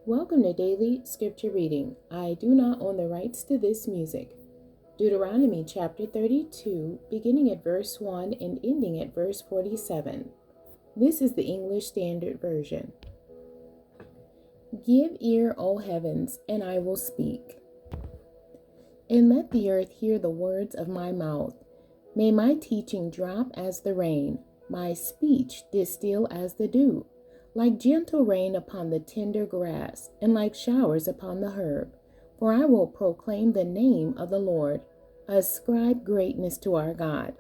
Welcome to Daily Scripture Reading. I do not own the rights to this music. Deuteronomy chapter 32, beginning at verse 1 and ending at verse 47. This is the English Standard Version. Give ear, O heavens, and I will speak. And let the earth hear the words of my mouth. May my teaching drop as the rain, my speech distill as the dew, like gentle rain upon the tender grass, and like showers upon the herb. For I will proclaim the name of the Lord, ascribe greatness to our God.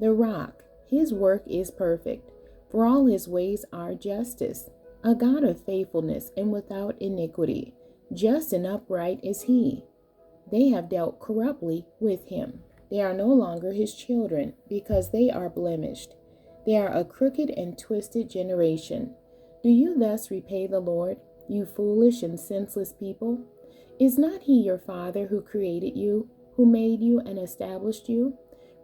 The rock, his work is perfect, for all his ways are justice, a God of faithfulness and without iniquity. Just and upright is he. They have dealt corruptly with him. They are no longer his children, because they are blemished. They are a crooked and twisted generation. Do you thus repay the Lord, you foolish and senseless people? Is not he your Father who created you, who made you and established you?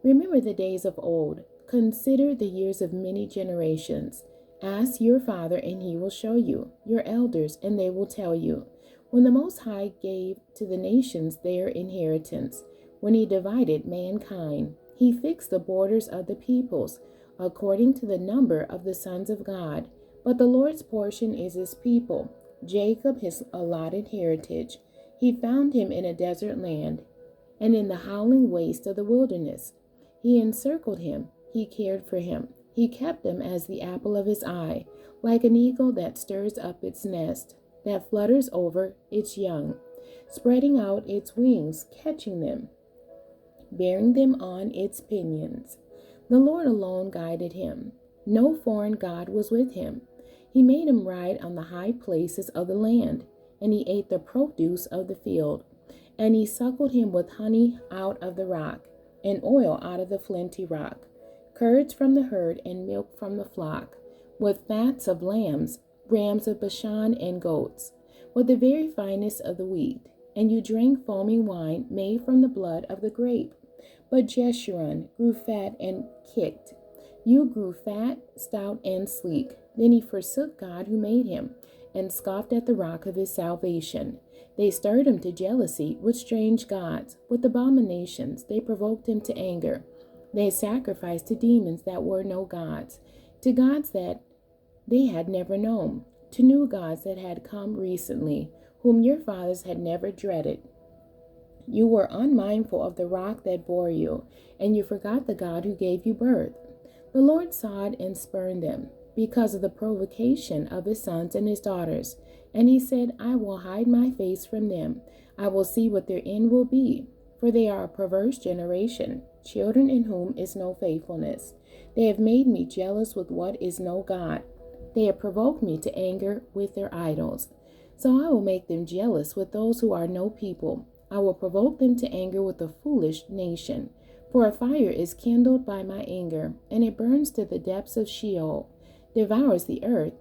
Remember the days of old. Consider the years of many generations. Ask your Father, and he will show you, your elders, and they will tell you. When the Most High gave to the nations their inheritance, when he divided mankind, he fixed the borders of the peoples, according to the number of the sons of God. But the Lord's portion is his people, Jacob his allotted heritage. He found him in a desert land, and in the howling waste of the wilderness. He encircled him, he cared for him. He kept him as the apple of his eye, like an eagle that stirs up its nest, that flutters over its young, spreading out its wings, catching them, bearing them on its pinions. The Lord alone guided him. No foreign god was with him. He made him ride on the high places of the land, and he ate the produce of the field. And he suckled him with honey out of the rock, and oil out of the flinty rock, curds from the herd, and milk from the flock, with fats of lambs, rams of Bashan, and goats, with the very finest of the wheat. And you drank foaming wine made from the blood of the grape. But Jeshurun grew fat and kicked. You grew fat, stout, and sleek. Then he forsook God who made him, and scoffed at the rock of his salvation. They stirred him to jealousy with strange gods. With abominations they provoked him to anger. They sacrificed to demons that were no gods, to gods that they had never known, to new gods that had come recently, whom your fathers had never dreaded. You were unmindful of the rock that bore you, and you forgot the God who gave you birth. The Lord saw it and spurned them, because of the provocation of his sons and his daughters. And he said, I will hide my face from them. I will see what their end will be. For they are a perverse generation, children in whom is no faithfulness. They have made me jealous with what is no God. They have provoked me to anger with their idols. So I will make them jealous with those who are no people. I will provoke them to anger with a foolish nation. For a fire is kindled by my anger, and it burns to the depths of Sheol, devours the earth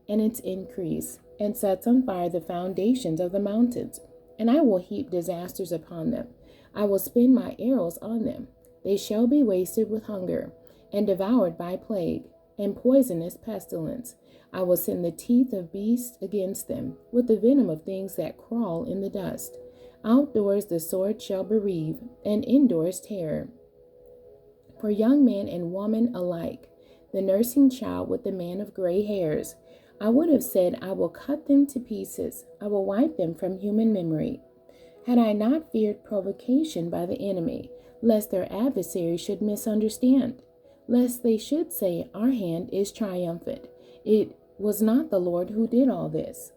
and its increase, and sets on fire the foundations of the mountains. And I will heap disasters upon them. I will spin my arrows on them. They shall be wasted with hunger, and devoured by plague, and poisonous pestilence. I will send the teeth of beasts against them, with the venom of things that crawl in the dust. Outdoors the sword shall bereave, and indoors terror. For young man and woman alike, the nursing child with the man of gray hairs. I would have said, I will cut them to pieces. I will wipe them from human memory. Had I not feared provocation by the enemy, lest their adversary should misunderstand, lest they should say, our hand is triumphant. It was not the Lord who did all this.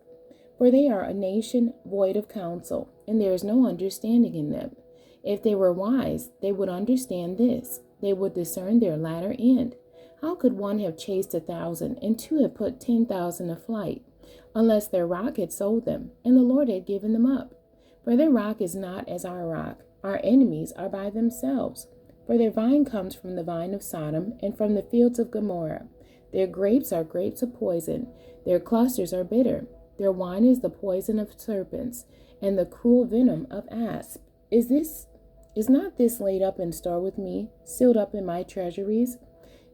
For they are a nation void of counsel, and there is no understanding in them. If they were wise, they would understand this. They would discern their latter end. How could one have chased 1,000, and two have put 10,000 aflight, unless their rock had sold them, and the Lord had given them up? For their rock is not as our rock. Our enemies are by themselves. For their vine comes from the vine of Sodom, and from the fields of Gomorrah. Their grapes are grapes of poison. Their clusters are bitter. Their wine is the poison of serpents, and the cruel venom of asps. Is not this laid up in store with me, sealed up in my treasuries?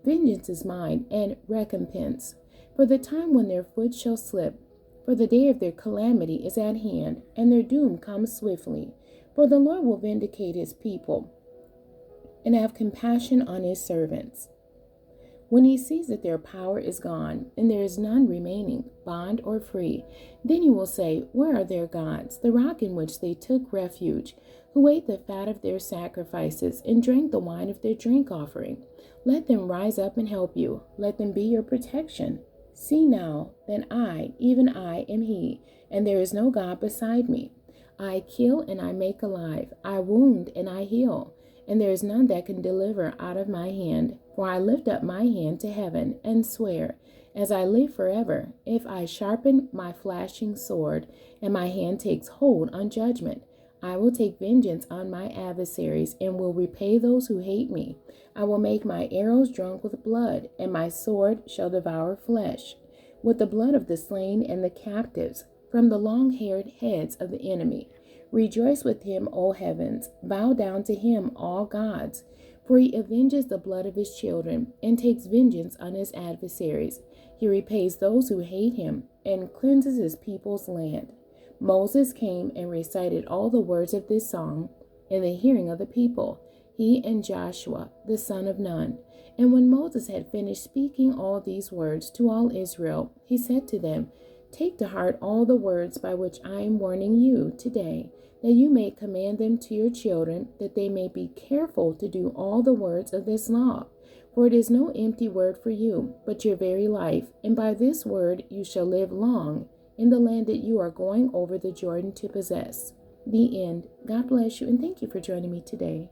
Vengeance is mine, and recompense. For the time when their foot shall slip, For the day of their calamity is at hand, and their doom comes swiftly. For the Lord will vindicate his people and have compassion on his servants. When he sees that their power is gone, and there is none remaining, bond or free, then you will say, where are their gods, the rock in which they took refuge, who ate the fat of their sacrifices, and drank the wine of their drink offering? Let them rise up and help you. Let them be your protection. See now, that I, even I, am he, and there is no God beside me. I kill and I make alive. I wound and I heal, and there is none that can deliver out of my hand. For I lift up my hand to heaven and swear, as I live forever, if I sharpen my flashing sword, and my hand takes hold on judgment, I will take vengeance on my adversaries, and will repay those who hate me. I will make my arrows drunk with blood, and my sword shall devour flesh, with the blood of the slain and the captives, from the long-haired heads of the enemy. Rejoice with him, O heavens, bow down to him, all gods. For he avenges the blood of his children, and takes vengeance on his adversaries. He repays those who hate him, and cleanses his people's land. Moses came and recited all the words of this song in the hearing of the people, he and Joshua, the son of Nun. And when Moses had finished speaking all these words to all Israel, he said to them, take to heart all the words by which I am warning you today, that you may command them to your children, that they may be careful to do all the words of this law. For it is no empty word for you, but your very life, and by this word you shall live long in the land that you are going over the Jordan to possess. The end. God bless you, and thank you for joining me today.